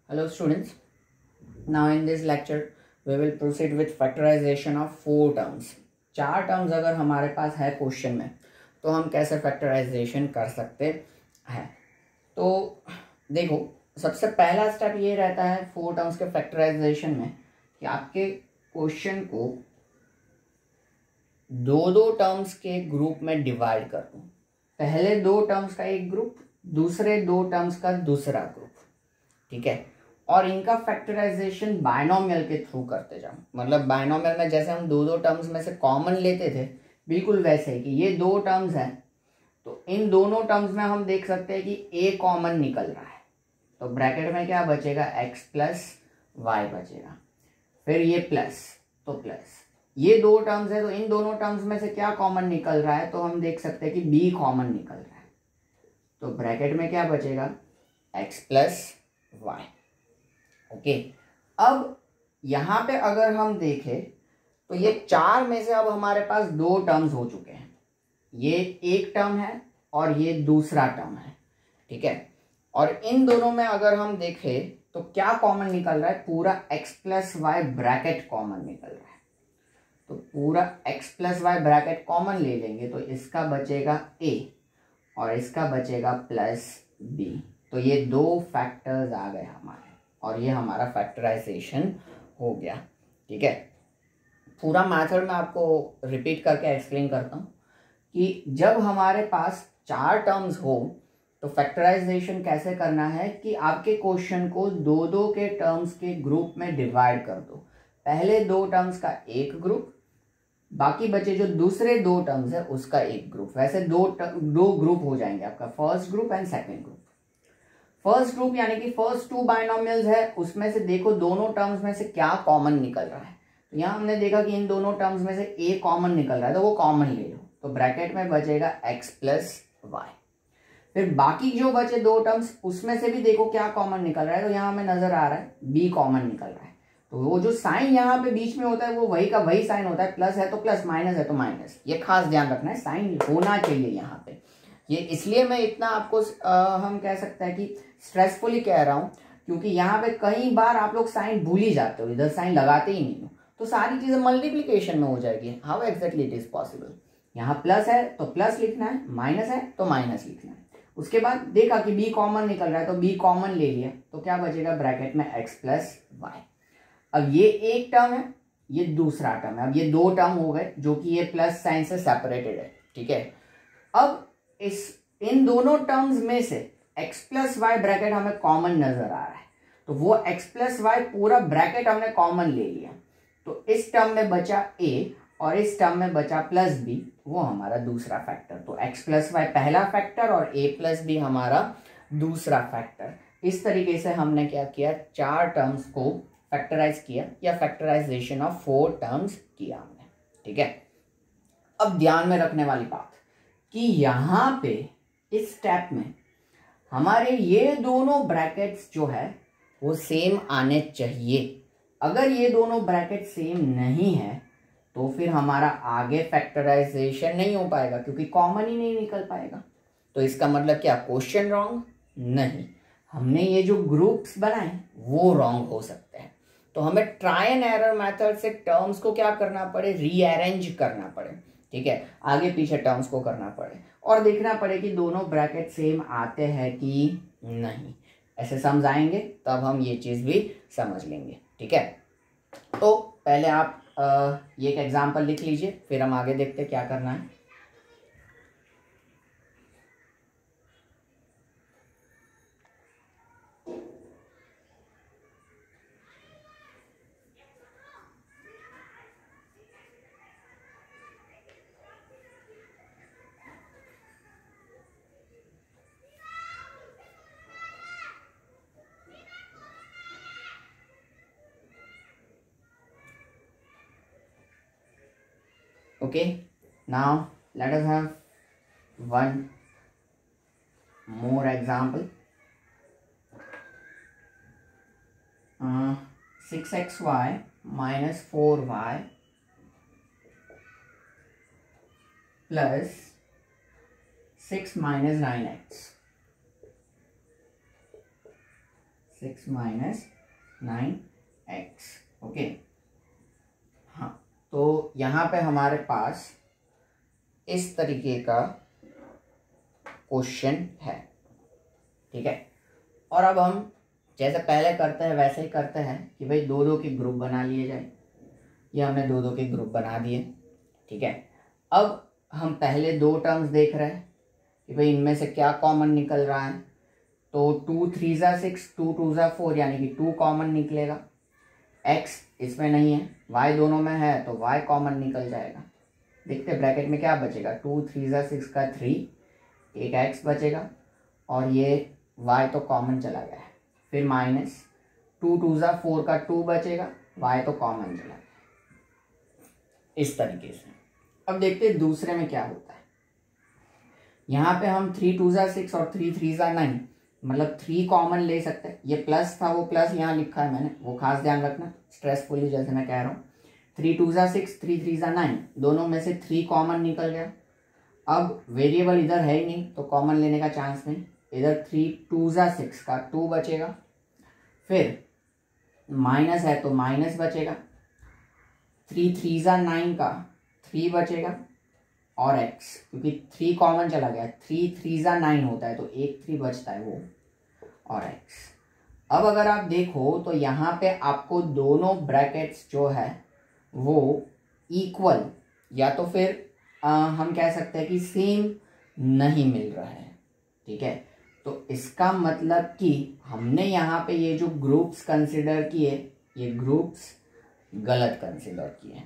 Hello students, now in this lecture we will proceed with factorization of 4 terms. 4 terms अगर हमारे पास है question में तो हम कैसे फैक्टराइजेशन कर सकते हैं। तो देखो, सबसे पहला स्टेप ये रहता है 4 टर्म्स के फैक्टराइजेशन में कि आपके क्वेश्चन को दो टर्म्स के ग्रुप में डिवाइड कर दूं। पहले 2 टर्म्स का एक ग्रुप, दूसरे 2 टर्म्स का दूसरा ग्रुप, ठीक है। और इनका फैक्टराइजेशन बायनोमियल के थ्रू करते जाओ। मतलब बायनोमियल में जैसे हम दो टर्म्स में से कॉमन लेते थे, बिल्कुल वैसे ही कि ये 2 टर्म्स हैं तो इन दोनों टर्म्स में हम देख सकते हैं कि a कॉमन निकल रहा है, तो ब्रैकेट में क्या बचेगा, x प्लस वाई बचेगा। फिर ये प्लस, तो प्लस, ये 2 टर्म्स है तो इन दोनों टर्म्स में से क्या कॉमन निकल रहा है, तो हम देख सकते हैं कि b कॉमन निकल रहा है, तो ब्रैकेट में क्या बचेगा, x प्लस वाई। ओके, अब यहां पे अगर हम देखें तो ये 4 में से अब हमारे पास 2 टर्म्स हो चुके हैं। ये एक टर्म है और ये दूसरा टर्म है, ठीक है। और इन दोनों में अगर हम देखें तो क्या कॉमन निकल रहा है, पूरा x plus y bracket common निकल रहा है। तो पूरा x plus y bracket common ले लेंगे तो इसका बचेगा a और इसका बचेगा प्लस b। तो ये 2 फैक्टर्स आ गए हमारे और ये हमारा फैक्टराइजेशन हो गया, ठीक है। पूरा मेथड मैं आपको रिपीट करके एक्सप्लेन करता हूँ कि जब हमारे पास 4 टर्म्स हो तो फैक्टराइजेशन कैसे करना है कि आपके क्वेश्चन को 2 के टर्म्स के ग्रुप में डिवाइड कर दो। पहले 2 टर्म्स का एक ग्रुप, बाकी बचे जो दूसरे 2 टर्म्स है उसका एक ग्रुप। वैसे दो ग्रुप हो जाएंगे आपका, first group and second group. First group यानी कि फर्स्ट 2 बाइनोमियल्स है, उसमें से देखो दोनों टर्म्स में से क्या कॉमन निकल रहा है। तो यहाँ हमने देखा कि इन दोनों टर्म्स में से a कॉमन निकल रहा है तो वो कॉमन ले लो, तो ब्रैकेट में बचेगा x प्लस वाई। फिर बाकी जो बचे 2 टर्म्स उसमें से भी देखो क्या कॉमन निकल रहा है, तो यहाँ हमें नजर आ रहा है b कॉमन निकल रहा है। तो वो जो साइन यहाँ पे बीच में होता है वो वही का वही साइन होता है, प्लस है तो प्लस, माइनस है तो माइनस। ये खास ध्यान रखना है, साइन होना चाहिए यहाँ पे। ये इसलिए मैं इतना आपको हम कह सकते हैं कि स्ट्रेसफुली कह रहा हूं क्योंकि यहाँ पे कई बार आप लोग साइन भूल ही जाते हो, इधर साइन लगाते ही नहीं हो, तो सारी चीजें मल्टीप्लीकेशन में हो जाएगी। How exactly it is possible. यहाँ प्लस है तो प्लस लिखना है, माइनस है तो माइनस लिखना है। उसके बाद देखा कि b कॉमन निकल रहा है तो b कॉमन ले लिया, तो क्या बचेगा, ब्रैकेट में x प्लस वाई। अब ये एक टर्म है, ये दूसरा टर्म है। अब ये 2 टर्म हो गए जो कि ये प्लस साइन से सेपरेटेड है, ठीक है। अब इन दोनों टर्म्स में से x प्लस वाई ब्रैकेट हमें कॉमन नजर आ रहा है, तो वो x प्लस वाई पूरा ब्रैकेट हमने कॉमन ले लिया। तो इस टर्म में बचा a और इस टर्म में बचा प्लस b, वो हमारा दूसरा फैक्टर। तो x प्लस वाई पहला फैक्टर और a प्लस b हमारा दूसरा फैक्टर। इस तरीके से हमने क्या किया, 4 टर्म्स को फैक्टराइज किया या फैक्टराइजेशन ऑफ 4 टर्म्स किया हमने, ठीक है। अब ध्यान में रखने वाली बात कि यहां पे इस स्टेप में हमारे ये दोनों ब्रैकेट्स जो है वो सेम आने चाहिए। अगर ये दोनों ब्रैकेट सेम नहीं है तो फिर हमारा आगे फैक्टराइजेशन नहीं हो पाएगा क्योंकि कॉमन ही नहीं निकल पाएगा। तो इसका मतलब क्या, क्वेश्चन रॉन्ग नहीं, हमने ये जो ग्रुप्स बनाए वो रॉन्ग हो सकते हैं। तो हमें ट्राई एंड एरर मेथड से टर्म्स को क्या करना पड़े, रीअरेंज करना पड़े, ठीक है। आगे पीछे टर्म्स को करना पड़े और देखना पड़े कि दोनों ब्रैकेट सेम आते हैं कि नहीं। ऐसे समझाएंगे तब हम ये चीज भी समझ लेंगे, ठीक है। तो पहले आप ये एक एग्जांपल लिख लीजिए, फिर हम आगे देखते हैं क्या करना है। Okay, now let us have one more example. 6xy minus 4y plus 6 minus 9x. 6 minus 9x। Okay, हाँ, तो यहाँ पे हमारे पास इस तरीके का क्वेश्चन है। ठीक है, और अब हम जैसे पहले करते हैं वैसे ही करते हैं कि भाई दो दो के ग्रुप बना लिए जाए। ये हमने दो दो के ग्रुप बना दिए। ठीक है, अब हम पहले दो टर्म्स देख रहे हैं कि भाई इनमें से क्या कॉमन निकल रहा है। तो 2 3 ज़ा 6, 2 2 ज़ा 4, यानी कि 2 कॉमन निकलेगा। x इसमें नहीं है, y दोनों में है तो y कॉमन निकल जाएगा। देखते ब्रैकेट में क्या बचेगा, 2 3 ज़ा 6 का 3, एक x बचेगा और ये y तो कॉमन चला गया है। फिर माइनस 2 2 ज़ा 4 का 2 बचेगा, y तो कॉमन चला गया। इस तरीके से अब देखते हैं दूसरे में क्या होता है। यहाँ पे हम 3 2 ज़ा 6 और 3 3 ज़ा 9, मतलब 3 कॉमन ले सकते हैं। ये प्लस था, वो प्लस यहाँ लिखा है मैंने, वो खास ध्यान रखना स्ट्रेसफुली जैसे मैं कह रहा हूँ। 3 2 ज़ा 6, 3 3 ज़ा 9, दोनों में से 3 कॉमन निकल गया। अब वेरिएबल इधर है ही नहीं तो कॉमन लेने का चांस नहीं। इधर 3 2 ज़ा 6 का 2 बचेगा, फिर माइनस है तो माइनस बचेगा, 3 3 ज़ा 9 का 3 बचेगा और x, क्योंकि 3 कॉमन चला गया, 3 3 ज़ा 9 होता है तो एक 3 बचता है वो, और x। अब अगर आप देखो तो यहाँ पे आपको दोनों ब्रैकेट्स जो है वो इक्वल या तो फिर हम कह सकते हैं कि सेम नहीं मिल रहा है। ठीक है, तो इसका मतलब कि हमने यहाँ पे ये जो ग्रुप्स कंसिडर किए, ये ग्रुप्स गलत कंसिडर किए।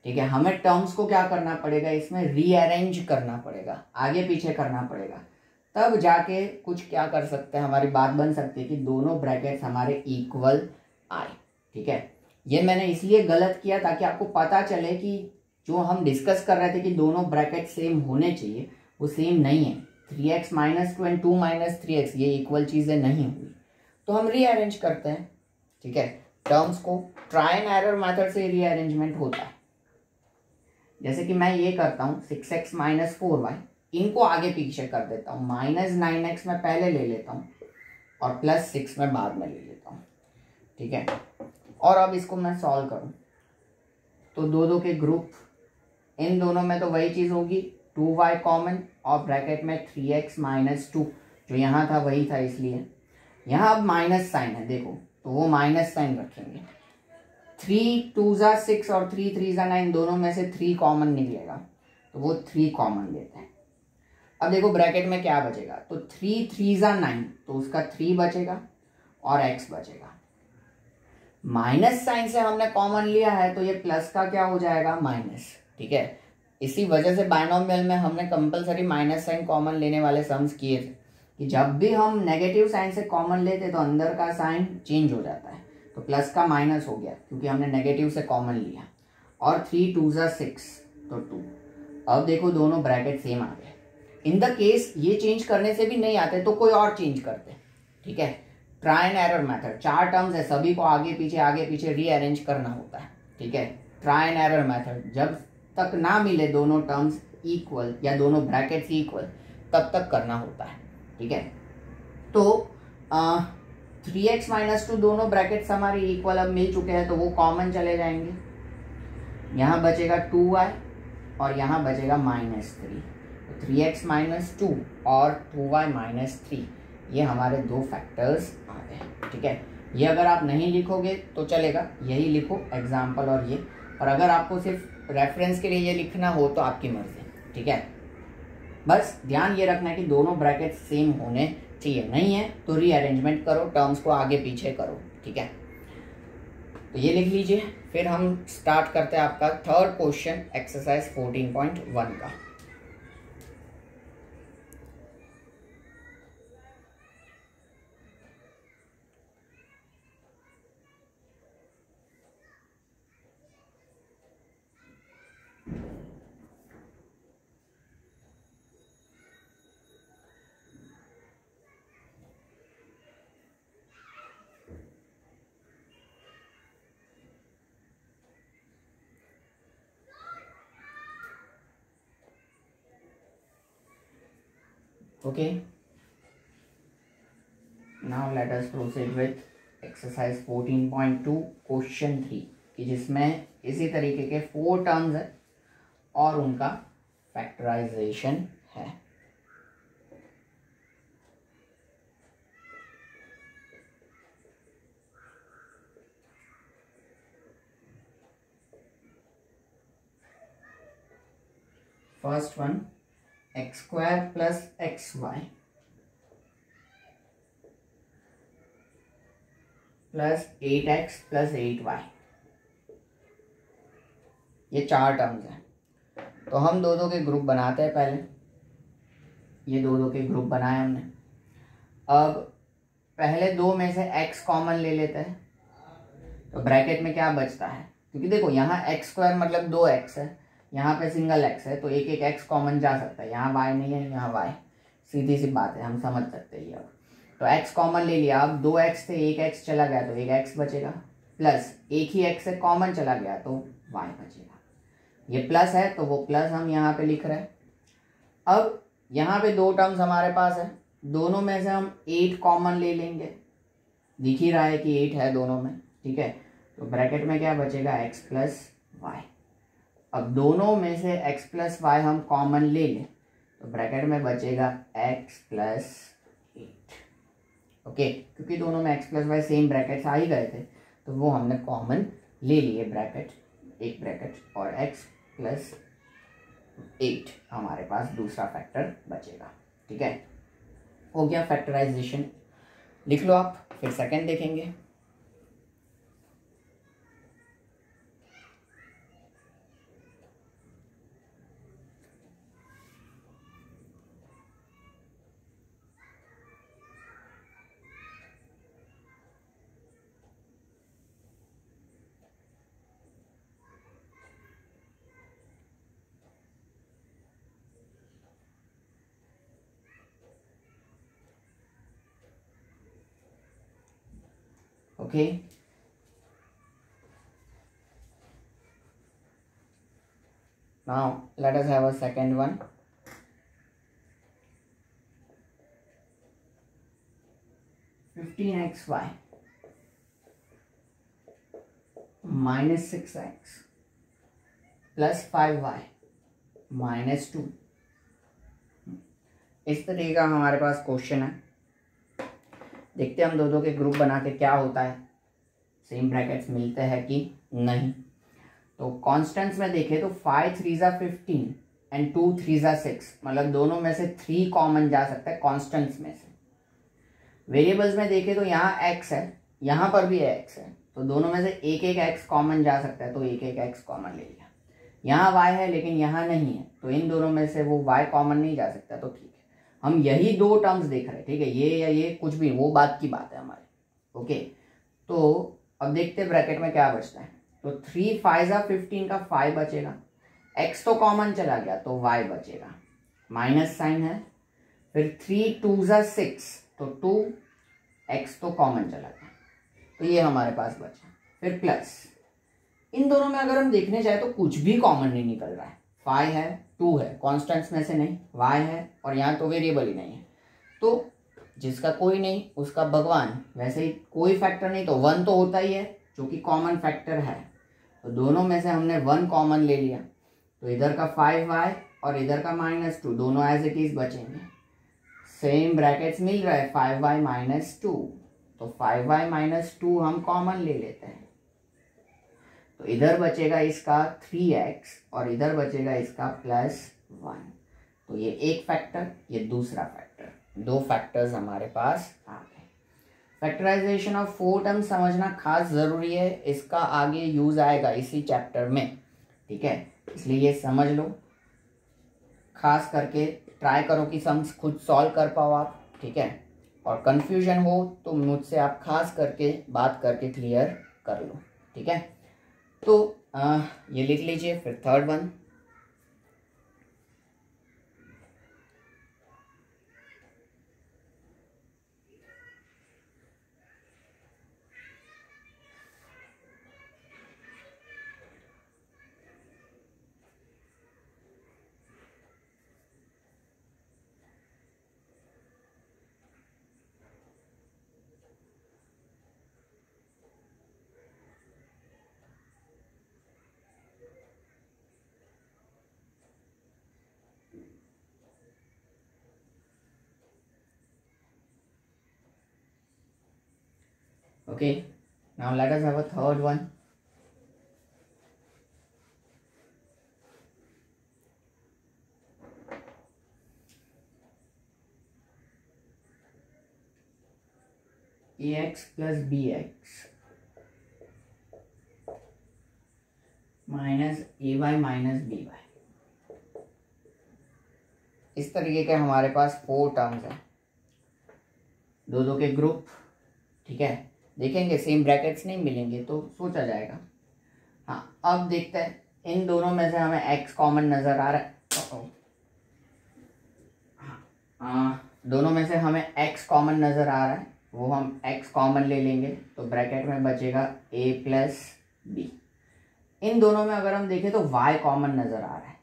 ठीक है, हमें टर्म्स को क्या करना पड़ेगा, इसमें रीअरेंज करना पड़ेगा, आगे पीछे करना पड़ेगा, तब जाके कुछ क्या कर सकते हैं, हमारी बात बन सकती है कि दोनों ब्रैकेट्स हमारे इक्वल आए। ठीक है, ये मैंने इसलिए गलत किया ताकि आपको पता चले कि जो हम डिस्कस कर रहे थे कि दोनों ब्रैकेट सेम होने चाहिए, वो सेम नहीं है। 3x minus 2 and 2 minus 3x ये इक्वल चीज़ें नहीं हुई, तो हम रीअरेंज करते हैं। ठीक है, टर्म्स को ट्राई एंड एरर मेथड से रीअरेंजमेंट होता है। जैसे कि मैं ये करता हूँ 6x माइनस 4y, इनको आगे पीछे कर देता हूँ, माइनस 9x में पहले ले लेता हूँ और प्लस 6 में बाद में ले लेता हूँ। ठीक है, और अब इसको मैं सॉल्व करूँ तो दो दो के ग्रुप, इन दोनों में तो वही चीज़ होगी, 2y कॉमन और ब्रैकेट में 3x माइनस 2, जो यहाँ था वही था, इसलिए यहाँ अब माइनस साइन है, देखो तो वो माइनस साइन रखेंगे। 3 2 ज़ा 6 और 3 3 ज़ा 9, दोनों में से 3 कॉमन निकलेगा तो वो 3 कॉमन लेते हैं। अब देखो ब्रैकेट में क्या बचेगा, तो 3 3 ज़ा 9 तो उसका 3 बचेगा और x बचेगा। माइनस साइन से हमने कॉमन लिया है तो ये प्लस का क्या हो जाएगा, माइनस। ठीक है, इसी वजह से बायनोमियल में हमने कंपलसरी माइनस साइन कॉमन लेने वाले सम्स किए थे कि जब भी हम नेगेटिव साइन से कॉमन लेते तो अंदर का साइन चेंज हो जाता है, तो प्लस का माइनस हो गया क्योंकि हमने नेगेटिव से कॉमन लिया। और 3 2 ज़ा 6 तो 2। अब देखो दोनों ब्रैकेट सेम आ गए। इन द केस ये चेंज करने से भी नहीं आते तो कोई और चेंज करते। ठीक है, try and error method, 4 terms है, सभी को आगे पीछे रीअरेंज करना होता है। ठीक है, ट्राई एंड एरर मेथड, जब तक ना मिले दोनों टर्म्स इक्वल या दोनों ब्रैकेट्स इक्वल तब तक करना होता है। ठीक है, तो 3x माइनस 2 दोनों ब्रैकेट्स हमारे इक्वल अब मिल चुके हैं तो वो कॉमन चले जाएंगे। यहाँ बचेगा 2y और यहाँ बचेगा माइनस 3, तो 3x माइनस 2 और 2y माइनस 3, ये हमारे दो फैक्टर्स आ गए। ठीक है, ये अगर आप नहीं लिखोगे तो चलेगा, यही लिखो एग्जाम्पल और ये, और अगर आपको सिर्फ रेफरेंस के लिए ये लिखना हो तो आपकी मर्जी। ठीक है, बस ध्यान ये रखना है कि दोनों ब्रैकेट सेम होने चाहिए, नहीं है तो रीअरेंजमेंट करो, टर्म्स को आगे पीछे करो। ठीक है, तो ये लिख लीजिए। फिर हम स्टार्ट करते हैं आपका थर्ड क्वेश्चन एक्सरसाइज 14.1 का। Okay, now let us proceed with exercise 14.2 question 3 कि जिसमें इसी तरीके के 4 टर्म्स है और उनका फैक्टराइजेशन है। First one x square plus x y plus 8x plus 8y, ये 4 टर्म्स हैं। तो हम दो दो के ग्रुप बनाते हैं। पहले ये दो दो के ग्रुप बनाए हमने। अब पहले दो में से x कॉमन ले लेते हैं, तो ब्रैकेट में क्या बचता है, क्योंकि देखो यहाँ एक्स स्क्वायर मतलब 2x है, यहाँ पे सिंगल x है, तो एक एक x कॉमन जा सकता है। यहाँ y नहीं है, यहाँ y, सीधी सी बात है, हम समझ सकते हैं ये। अब तो x कॉमन ले लिया। अब 2x थे, एक x चला गया तो एक x बचेगा, प्लस एक ही x से कॉमन चला गया तो y बचेगा। ये प्लस है तो वो प्लस हम यहाँ पे लिख रहे हैं। अब यहाँ पे दो टर्म्स हमारे पास है, दोनों में से हम 8 कॉमन ले लेंगे। दिख ही रहा है कि 8 है दोनों में, ठीक है। तो ब्रैकेट में क्या बचेगा, x प्लस वाई। अब दोनों में से x प्लस वाई हम कॉमन ले लें तो ब्रैकेट में बचेगा x प्लस 8। ओके, क्योंकि दोनों में x plus y same bracket आ ही गए थे तो वो हमने कॉमन ले लिए ब्रैकेट, एक ब्रैकेट, और x प्लस 8 हमारे पास दूसरा फैक्टर बचेगा। ठीक है, हो गया फैक्टराइजेशन। लिख लो आप, फिर सेकंड देखेंगे। Okay, now let us have a second one. (15xy) minus 6x plus 5y minus 2। इस तरीके का हमारे पास क्वेश्चन है। देखते हैं हम दो दो के ग्रुप बना के क्या होता है, सेम ब्रैकेट्स मिलते हैं कि नहीं। तो कॉन्स्टेंट्स में देखें तो 5 3 ज़ा 15 एंड 2 3 ज़ा 6, मतलब दोनों में से 3 कॉमन जा सकता है कॉन्स्टेंट्स में से। वेरिएबल्स में देखें तो यहाँ x है, यहाँ पर भी x है, तो दोनों में से एक एक x कॉमन जा सकता है, तो एक एक x कॉमन ले लिया। यहाँ y है लेकिन यहाँ नहीं है, तो इन दोनों में से वो y कॉमन नहीं जा सकता, तो ठीक है। हम यही दो टर्म्स देख रहे हैं, ठीक है, ये या ये कुछ भी, वो बात की बात है हमारी। ओके, तो अब देखते हैं ब्रैकेट में क्या बचता है। तो 3 5 ज़ा 15 का 5 बचेगा, x तो कॉमन चला गया तो y बचेगा, माइनस साइन है। फिर 3 2 ज़ा 6 तो 2, x तो कॉमन चला गया, तो ये हमारे पास बचा। फिर प्लस, इन दोनों में अगर हम देखने जाए तो कुछ भी कॉमन नहीं निकल रहा है। 5 है, 2 है, कॉन्स्टेंट्स में से नहीं, y है, और यहाँ तो वेरिएबल ही नहीं है, तो जिसका कोई नहीं उसका भगवान। वैसे ही कोई फैक्टर नहीं तो 1 तो होता ही है जो कि कॉमन फैक्टर है, तो दोनों में से हमने 1 कॉमन ले लिया, तो इधर का 5y और इधर का -2 दोनों एज इट इज बचेंगे। सेम ब्रैकेट्स मिल रहा है, 5y - 2, तो 5y - 2 हम कॉमन ले लेते हैं, तो इधर बचेगा इसका 3x और इधर बचेगा इसका +1। तो ये एक फैक्टर, ये दूसरा फैक्टर, दो फैक्टर्स हमारे पास आ गए। फैक्टराइजेशन ऑफ 4 टर्म समझना खास ज़रूरी है, इसका आगे यूज आएगा इसी चैप्टर में, ठीक है, इसलिए ये समझ लो। खास करके ट्राई करो कि सम खुद सॉल्व कर पाओ आप, ठीक है, और कंफ्यूजन हो तो मुझसे आप खास करके बात करके क्लियर कर लो, ठीक है। तो ये लिख लीजिए। फिर third one, Okay, now let us have a third one. ax plus bx minus a y minus b y. इस तरीके के हमारे पास 4 टर्म्स हैं, दो के ग्रुप। ठीक है, देखेंगे सेम ब्रैकेट्स नहीं मिलेंगे तो सोचा जाएगा। हाँ, अब देखते हैं इन दोनों में से हमें x कॉमन नजर आ रहा है। दोनों में से हमें x कॉमन नजर आ रहा है, वो हम x कॉमन ले लेंगे तो ब्रैकेट में बचेगा a प्लस बी। इन दोनों में अगर हम देखें तो y कॉमन नजर आ रहा है,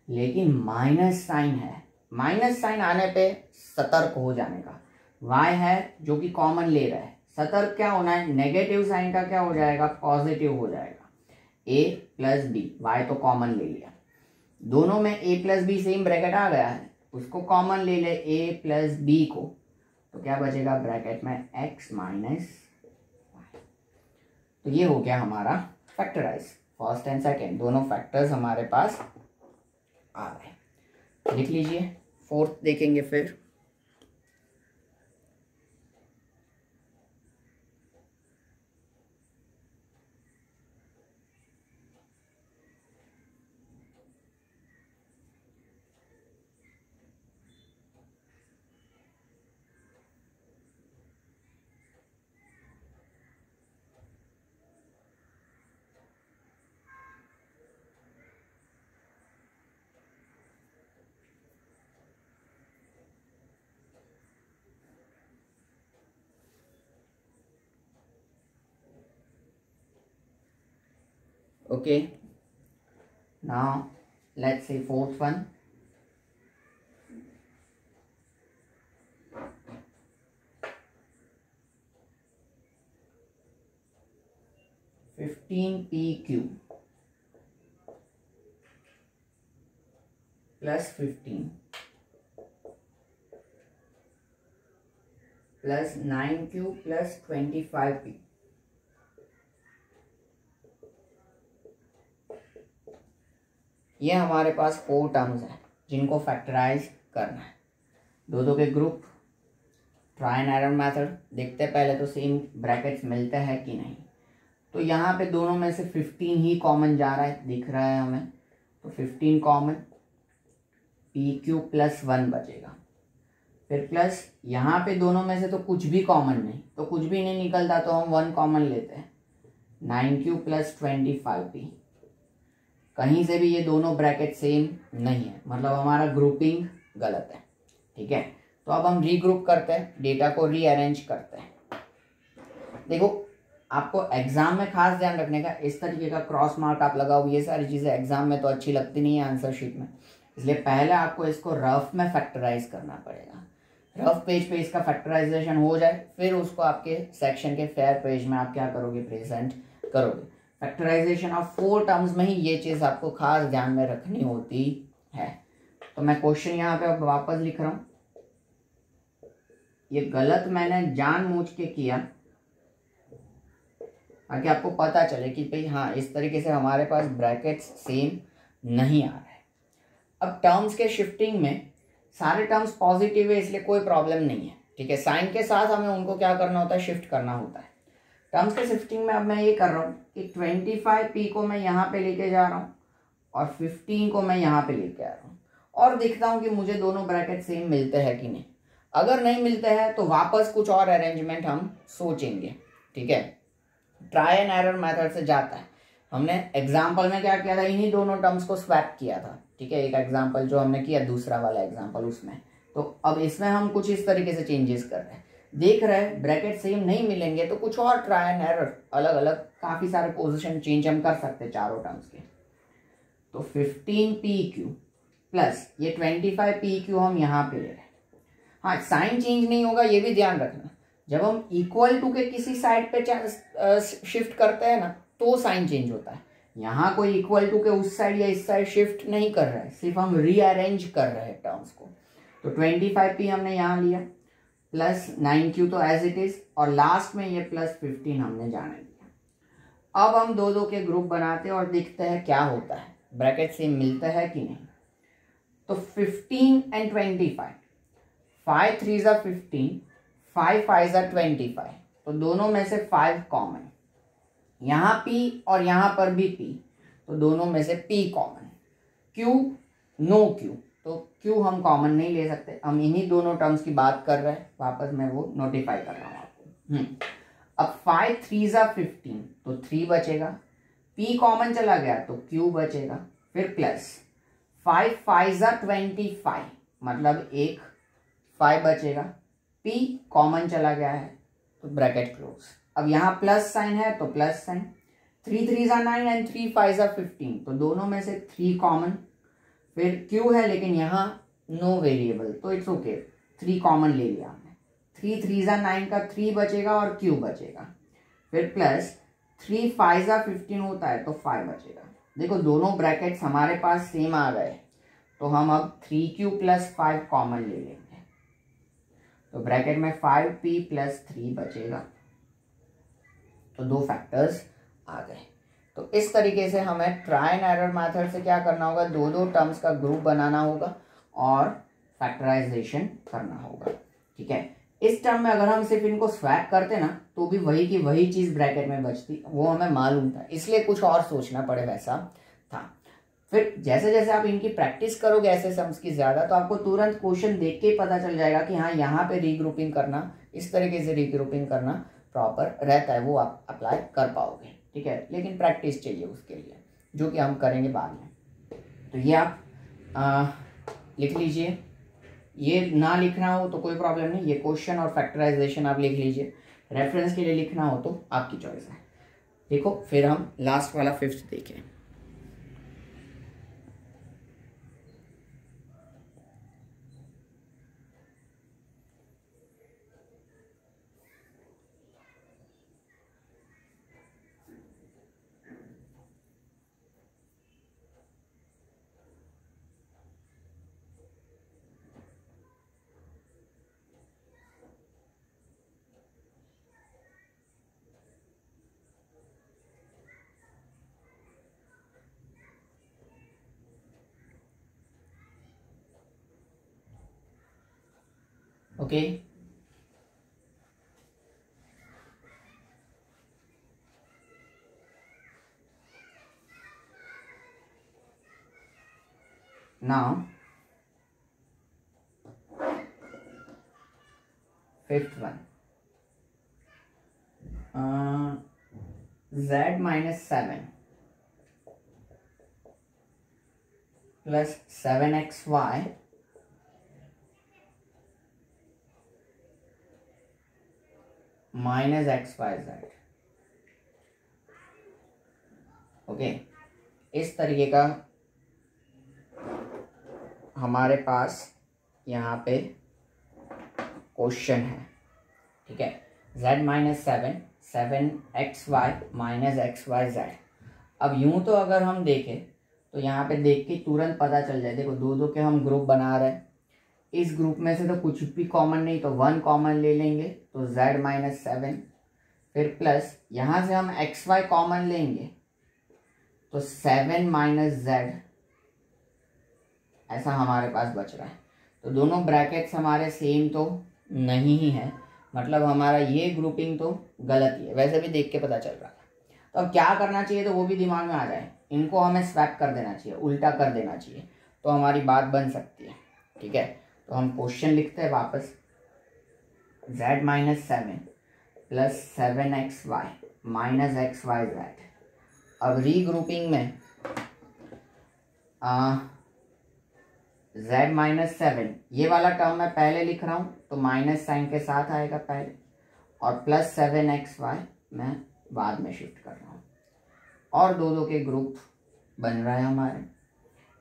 लेकिन माइनस साइन है। माइनस साइन आने पे सतर्क हो जाने का। y है जो कि कॉमन ले रहा है, सतर्क क्या होना है, नेगेटिव साइन का क्या हो जाएगा, पॉजिटिव हो जाएगा। a प्लस बी, y तो कॉमन ले लिया, दोनों में a plus b same bracket आ गया है, उसको कॉमन ले ले a प्लस बी को, तो क्या बचेगा ब्रैकेट में x माइनस वाई। तो ये हो गया हमारा फैक्टराइज। फर्स्ट एंड सेकेंड दोनों फैक्टर्स हमारे पास आ गए। लिख लीजिए, फोर्थ देखेंगे फिर। Okay, now let's say fourth one. (15pq) plus 15 plus 9q plus 25p। ये हमारे पास 4 टर्म्स हैं जिनको फैक्टराइज करना है। दो के group, try and error method. देखते हैं पहले तो सेम ब्रैकेट्स मिलते हैं कि नहीं। तो यहाँ पे दोनों में से 15 ही कॉमन जा रहा है, दिख रहा है हमें, तो 15 कॉमन, पी क्यू प्लस 1 बचेगा। फिर प्लस यहाँ पे दोनों में से तो कुछ भी कॉमन नहीं, तो कुछ भी नहीं निकलता तो हम 1 कॉमन लेते हैं, 9q प्लस 25p। कहीं से भी ये दोनों ब्रैकेट सेम नहीं है, मतलब हमारा ग्रुपिंग गलत है। ठीक है, तो अब हम रीग्रुप करते हैं, डेटा को रीअरेंज करते हैं। देखो, आपको एग्जाम में खास ध्यान रखने का, इस तरीके का क्रॉस मार्क आप लगाओ, ये सारी चीज़ें एग्जाम में तो अच्छी लगती नहीं है आंसर शीट में, इसलिए पहले आपको इसको रफ में फैक्टराइज करना पड़ेगा। रफ पेज पे इसका फैक्टराइजेशन हो जाए, फिर उसको आपके सेक्शन के फेयर पेज में आप क्या करोगे, प्रेजेंट करोगे। फैक्टराइजेशन ऑफ 4 टर्म्स में ही ये चीज़ आपको खास ध्यान में रखनी होती है। तो मैं क्वेश्चन यहाँ पे अब वापस लिख रहा हूँ, ये गलत मैंने जानबूझ के किया ताकि आपको पता चले कि भाई हाँ, इस तरीके से हमारे पास ब्रैकेट्स सेम नहीं आ रहे। अब टर्म्स के शिफ्टिंग में सारे टर्म्स पॉजिटिव है, इसलिए कोई प्रॉब्लम नहीं है। ठीक है, साइन के साथ हमें उनको क्या करना होता है, शिफ्ट करना होता है। टर्म्स के शिफ्टिंग में अब मैं ये कर रहा हूँ कि 25p को मैं यहाँ पे लेके जा रहा हूँ और 15 को मैं यहाँ पे लेके आ रहा हूँ, और देखता हूँ कि मुझे दोनों ब्रैकेट सेम मिलते हैं कि नहीं। अगर नहीं मिलते हैं तो वापस कुछ और अरेंजमेंट हम सोचेंगे। ठीक है, ट्राई एंड एरर मेथड से जाता है। हमने एग्जाम्पल में क्या किया था, इन्हीं दोनों टर्म्स को स्वैप किया था। ठीक है, एक एग्जाम्पल जो हमने किया, दूसरा वाला एग्जाम्पल उसमें, तो अब इसमें हम कुछ इस तरीके से चेंजेस कर रहे हैं। देख रहे हैं ब्रैकेट सेम नहीं मिलेंगे तो कुछ और ट्राई एंड एरर, अलग अलग काफ़ी सारे पोजीशन चेंज हम कर सकते हैं चारों टर्म्स के। तो 15pq प्लस ये 25pq हम यहाँ पे ले रहे हैं। हाँ, साइन चेंज नहीं होगा, ये भी ध्यान रखना। जब हम इक्वल टू के किसी साइड पे शिफ्ट करते हैं ना, तो साइन चेंज होता है। यहाँ कोई इक्वल टू के उस साइड या इस साइड शिफ्ट नहीं कर रहे हैं, सिर्फ हम रीअरेंज कर रहे हैं टर्म्स को। तो 25p हमने यहाँ लिया, प्लस 9q तो एज इट इज, और लास्ट में ये प्लस 15 हमने जाने दिया। अब हम दो के ग्रुप बनाते हैं और देखते हैं क्या होता है, ब्रैकेट से मिलता है कि नहीं। तो 15 एंड 25, 5 3 ज़ा 15, 5 5 ज़ा 25, तो दोनों में से 5 कॉमन, यहाँ P और यहाँ पर भी P, तो दोनों में से P common. Q no Q, तो Q हम कॉमन नहीं ले सकते, हम इन्हीं दोनों टर्म्स की बात कर रहे हैं, वापस मैं वो नोटिफाई कर रहा हूँ आपको। अब 5 3 ज़ा 15, तो 3 बचेगा, P कॉमन चला गया तो Q बचेगा, फिर प्लस 5 5 ज़ा 25, मतलब एक 5 बचेगा, P कॉमन चला गया है तो ब्रैकेट क्लोज। अब यहाँ प्लस साइन है तो प्लस साइन, 3 3 ज़ा 9 एंड 3 5 ज़ा 15, तो दोनों में से 3 कॉमन, फिर Q है लेकिन यहाँ नो वेरिएबल तो इट्स ओके, 3 कॉमन ले लिया हमने, 3 3 ज़ा 9 का 3 बचेगा और Q बचेगा, फिर प्लस 3 5 ज़ा 15 होता है तो 5 बचेगा। देखो दोनों ब्रैकेट्स हमारे पास सेम आ गए, तो हम अब 3Q प्लस 5 कॉमन ले लेंगे, तो ब्रैकेट में 5P प्लस 3 बचेगा, तो दो फैक्टर्स आ गए। तो इस तरीके से हमें ट्राई एंड एरर मेथड से क्या करना होगा, दो टर्म्स का ग्रुप बनाना होगा और फैक्टराइजेशन करना होगा। ठीक है, इस टर्म में अगर हम सिर्फ इनको स्वैप करते ना तो भी वही की वही चीज ब्रैकेट में बचती, वो हमें मालूम था, इसलिए कुछ और सोचना पड़े वैसा था। फिर जैसे जैसे आप इनकी प्रैक्टिस करोगे ऐसे सम्स की ज्यादा, तो आपको तुरंत क्वेश्चन देख के ही पता चल जाएगा कि हाँ यहाँ पे रीग्रुपिंग करना, इस तरीके से रीग्रुपिंग करना प्रॉपर रहता है, वो आप अप्लाई कर पाओगे। ठीक है, लेकिन प्रैक्टिस चाहिए उसके लिए, जो कि हम करेंगे बाद में। तो ये आप लिख लीजिए, ये ना लिखना हो तो कोई प्रॉब्लम नहीं, ये क्वेश्चन और फैक्टराइजेशन आप लिख लीजिए, रेफरेंस के लिए लिखना हो तो आपकी चॉइस है। देखो फिर हम लास्ट वाला 5th देखें। Okay, now 5th one, z minus 7 plus 7xy minus XYZ। Okay, इस तरीके का हमारे पास यहाँ पे क्वेश्चन है। ठीक है, z minus 7 7xy minus XYZ। अब यूं तो अगर हम देखें तो यहाँ पे देख के तुरंत पता चल जाए, देखो दो के हम ग्रुप बना रहे हैं, इस ग्रुप में से तो कुछ भी कॉमन नहीं, तो 1 कॉमन ले लेंगे तो z माइनस 7, फिर प्लस यहाँ से हम xy कॉमन लेंगे तो 7 माइनस z, ऐसा हमारे पास बच रहा है। तो दोनों ब्रैकेट्स हमारे सेम तो नहीं ही है, मतलब हमारा ये ग्रुपिंग तो गलत ही है, वैसे भी देख के पता चल रहा है। तो अब क्या करना चाहिए, तो वो भी दिमाग में आ जाए, इनको हमें स्वैप कर देना चाहिए, उल्टा कर देना चाहिए, तो हमारी बात बन सकती है। ठीक है, तो हम क्वेश्चन लिखते हैं वापस, z minus 7 plus 7xy minus XYZ। अब रीग्रुपिंग में z माइनस 7, ये वाला टर्म मैं पहले लिख रहा हूँ तो माइनस साइन के साथ आएगा पहले, और प्लस 7xy मैं बाद में शिफ्ट कर रहा हूँ, और दो के ग्रुप बन रहा है हमारे।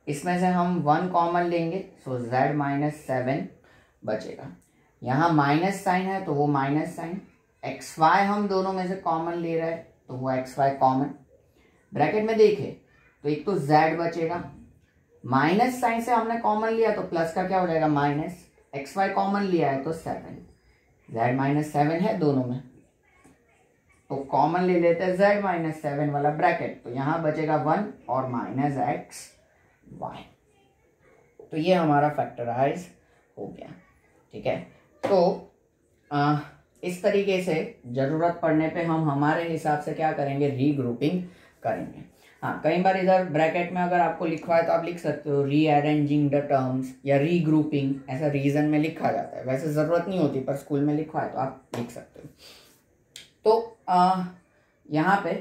इसमें से हम 1 कॉमन लेंगे, सो z माइनस 7 बचेगा। यहाँ माइनस साइन है तो वो माइनस साइन, xy हम दोनों में से कॉमन ले रहे हैं तो वो xy कॉमन। ब्रैकेट में देखे तो एक तो z बचेगा, माइनस साइन से हमने कॉमन लिया तो प्लस का क्या हो जाएगा माइनस, xy कॉमन लिया है तो 7, z-7 है दोनों में, तो कॉमन ले लेते हैं z-7 वाला ब्रैकेट, तो यहाँ बचेगा 1 और -xy। तो ये हमारा फैक्टराइज हो गया। ठीक है, तो इस तरीके से ज़रूरत पड़ने पे हम हमारे हिसाब से क्या करेंगे, रीग्रुपिंग करेंगे। हाँ, कई बार इधर ब्रैकेट में अगर आपको लिखवा है तो आप लिख सकते हो रीअरेंजिंग द टर्म्स या रीग्रुपिंग, ऐसा रीजन में लिखा जाता है, वैसे ज़रूरत नहीं होती पर स्कूल में लिखवा है तो आप लिख सकते हो। तो यहाँ पे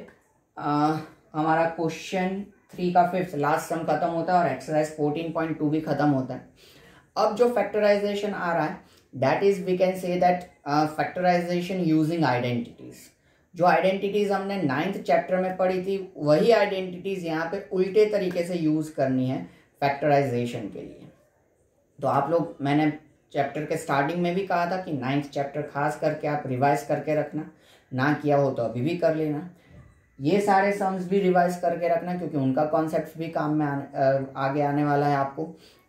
हमारा क्वेश्चन 3 का 5th लास्ट सम खत्म होता है और एक्सरसाइज 14.2 भी खत्म होता है। अब जो फैक्टराइजेशन आ रहा है that is we can say that factorization using identities. जो आइडेंटिटीज हमने 9th चैप्टर में पढ़ी थी वही आइडेंटिटीज यहाँ पे उल्टे तरीके से यूज करनी है फैक्टराइजेशन के लिए। तो आप लोग, मैंने चैप्टर के स्टार्टिंग में भी कहा था कि 9th चैप्टर खास करके आप रिवाइज करके रखना, ना किया हो तो अभी भी कर लेना। ये सारे सम्स भी रिवाइज करके रखना क्योंकि उनका कॉन्सेप्ट भी काम में आगे आने वाला है आपको।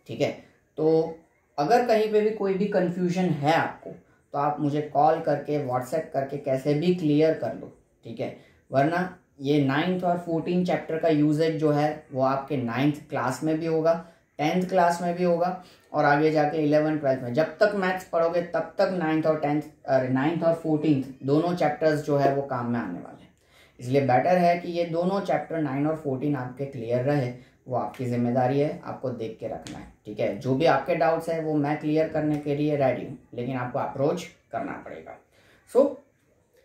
ठीक है, तो अगर कहीं पे भी कोई भी कंफ्यूजन है आपको तो आप मुझे कॉल करके व्हाट्सएप करके कैसे भी क्लियर कर लो। ठीक है, वरना ये 9th और 14 चैप्टर का यूजेज जो है वो आपके 9th क्लास में भी होगा, 10th क्लास में भी होगा और आगे जाके 11th 12th में जब तक मैथ्स पढ़ोगे तब तक 9th और 14th दोनों चैप्टर्स जो है वो काम में आने वाले हैं। इसलिए बेटर है कि ये दोनों चैप्टर 9 और 14 आपके क्लियर रहे, वो आपकी जिम्मेदारी है, आपको देख के रखना है। ठीक है, जो भी आपके डाउट्स है वो मैं क्लियर करने के लिए रेडी हूँ, लेकिन आपको अप्रोच करना पड़ेगा। सो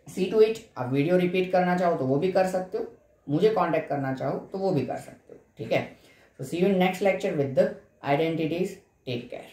सी टू इट। आप वीडियो रिपीट करना चाहो तो वो भी कर सकते हो, मुझे कांटेक्ट करना चाहो तो वो भी कर सकते हो। ठीक है, so see you in next lecture with the identities. Take care.